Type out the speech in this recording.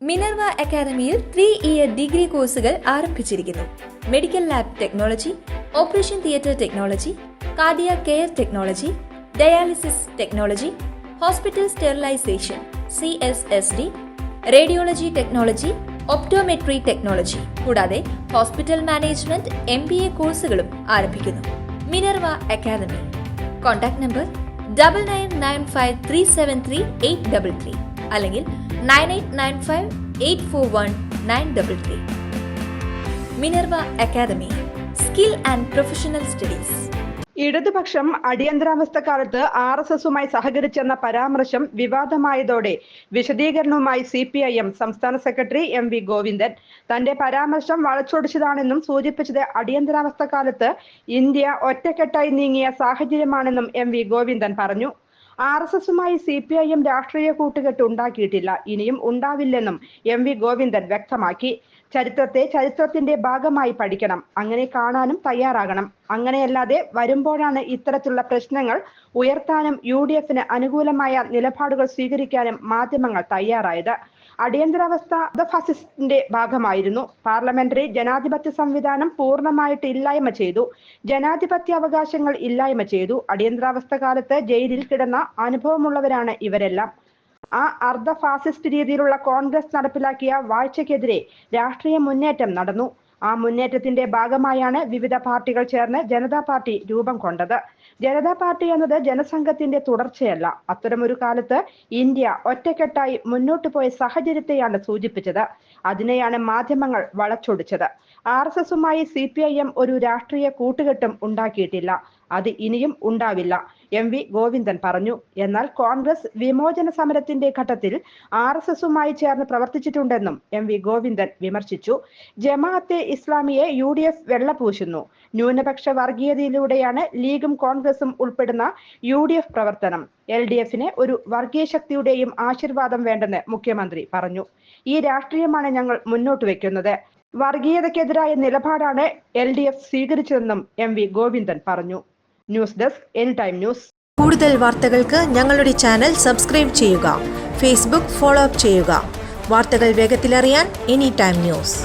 Minerva അക്കാദമിയിൽ 3-ഇയർ degree കോഴ്സുകൾ ആരംഭിച്ചിരിക്കുന്നു. Medical lab technology, operation theatre technology, cardiac care technology, dialysis technology, hospital sterilisation (CSSD), radiology technology, optometry technology കൂടാതെ hospital management MBA കോഴ്സുകളും ആരംഭിക്കുന്നു. Minerva academy. Contact number 9995373833 അല്ലെങ്കിൽ 9895841933. Minerva academy, skill and professional studies. ഇടതുപക്ഷം അടിയന്തരാവസ്ഥ കാലത്ത് RSSുമായി സഹകരിച്ചെന്ന പരാമർശം വിവാദമായതോടെ വിശദീകരണവുമായി CPIM സംസ്ഥാന സെക്രട്ടറി MV ഗോവിന്ദൻ. തന്റെ പരാമർശം വളച്ചൊടിച്ചതാണെന്നും സൂചിപ്പിച്ചത് അടിയന്തരാവസ്ഥ കാലത്ത് ഇന്ത്യ ഒറ്റക്കെട്ടായി നീങ്ങിയ സാഹചര്യമാണെന്നും MV ഗോവിന്ദൻ പറഞ്ഞു. RSSുമായി CPIM രാഷ്ട്രീയ കൂട്ടുകെട്ട് ഉണ്ടാക്കിയിട്ടില്ല, ഇനിയും ഉണ്ടാവില്ലെന്നും MV ഗോവിന്ദൻ വ്യക്തമാക്കി. ചരിത്രത്തെ ചരിത്രത്തിന്റെ ഭാഗമായി പഠിക്കണം, അങ്ങനെ കാണാനും തയ്യാറാകണം. അങ്ങനെയല്ലാതെ വരുമ്പോഴാണ് ഇത്തരത്തിലുള്ള പ്രശ്നങ്ങൾ ഉയർത്താനും UDFന് അനുകൂലമായ നിലപാടുകൾ സ്വീകരിക്കാനും മാധ്യമങ്ങൾ തയ്യാറായത്. അടിയന്തരാവസ്ഥ ഫാസിസത്തിന്റെ ഭാഗമായിരുന്നു. പാർലമെന്ററി ജനാധിപത്യ സംവിധാനം പൂർണ്ണമായിട്ട് ഇല്ലായ്മ ചെയ്തു. ജനാധിപത്യ അവകാശങ്ങൾ ഇല്ലായ്മ ചെയ്തു. അടിയന്തരാവസ്ഥ കാലത്ത് ജയിലിൽ കിടന്ന അനുഭവമുള്ളവരാണ് ഇവരെല്ലാം. ആ അർദ്ധ ഫാസിസ്റ്റ് രീതിയിലുള്ള കോൺഗ്രസ് നടപ്പിലാക്കിയ വാഴ്ചയ്ക്കെതിരെ രാഷ്ട്രീയ മുന്നേറ്റം നടന്നു. ആ മുന്നേറ്റത്തിന്റെ ഭാഗമായാണ് വിവിധ പാർട്ടികൾ ചേർന്ന് ജനതാ പാർട്ടി രൂപം കൊണ്ടത്. ജനതാ പാർട്ടി എന്നത് ജനസംഘത്തിന്റെ തുടർച്ചയല്ല. അത്തരമൊരു കാലത്ത് ഇന്ത്യ ഒറ്റക്കെട്ടായി മുന്നോട്ടു പോയ സാഹചര്യത്തെയാണ് സൂചിപ്പിച്ചത്. അതിനെയാണ് മാധ്യമങ്ങൾ വളച്ചൊടിച്ചത്. RSSുമായി CPIM ഒരു രാഷ്ട്രീയ കൂട്ടുകെട്ടും ഉണ്ടാക്കിയിട്ടില്ല, അത് ഇനിയും ഉണ്ടാവില്ല, MV ഗോവിന്ദൻ പറഞ്ഞു. എന്നാൽ കോൺഗ്രസ് വിമോചന സമരത്തിന്റെ ഘട്ടത്തിൽ RSSുമായി ചേർന്ന് പ്രവർത്തിച്ചിട്ടുണ്ടെന്നും MV ഗോവിന്ദൻ വിമർശിച്ചു. ജമാഅത്തെ ഇസ്ലാമിയെ UDF വെള്ളപൂശുന്നു. ന്യൂനപക്ഷ വർഗീയതയിലൂടെയാണ് ലീഗും കോൺഗ്രസും ഉൾപ്പെടുന്ന UDF പ്രവർത്തനം. LDFന് ഒരു വർഗീയ ശക്തിയുടെയും ആശീർവാദം വേണ്ടെന്ന് മുഖ്യമന്ത്രി പറഞ്ഞു. ഈ രാഷ്ട്രീയമാണ് ഞങ്ങൾ മുന്നോട്ട് വെക്കുന്നത്. വർഗീയതയ്ക്കെതിരായ നിലപാടാണ് LDF സ്വീകരിച്ചതെന്നും MV ഗോവിന്ദൻ പറഞ്ഞു. News desk anytime news. കൂടുതൽ വാർത്തകൾക്ക് ഞങ്ങളുടെ ചാനൽ സബ്സ്ക്രൈബ് ചെയ്യുക. ഫേസ്ബുക്ക് ഫോളോ അപ്പ് ചെയ്യുക. വാർത്തകൾ വേഗത്തിലറിയാൻ എനിടൈം ന്യൂസ്.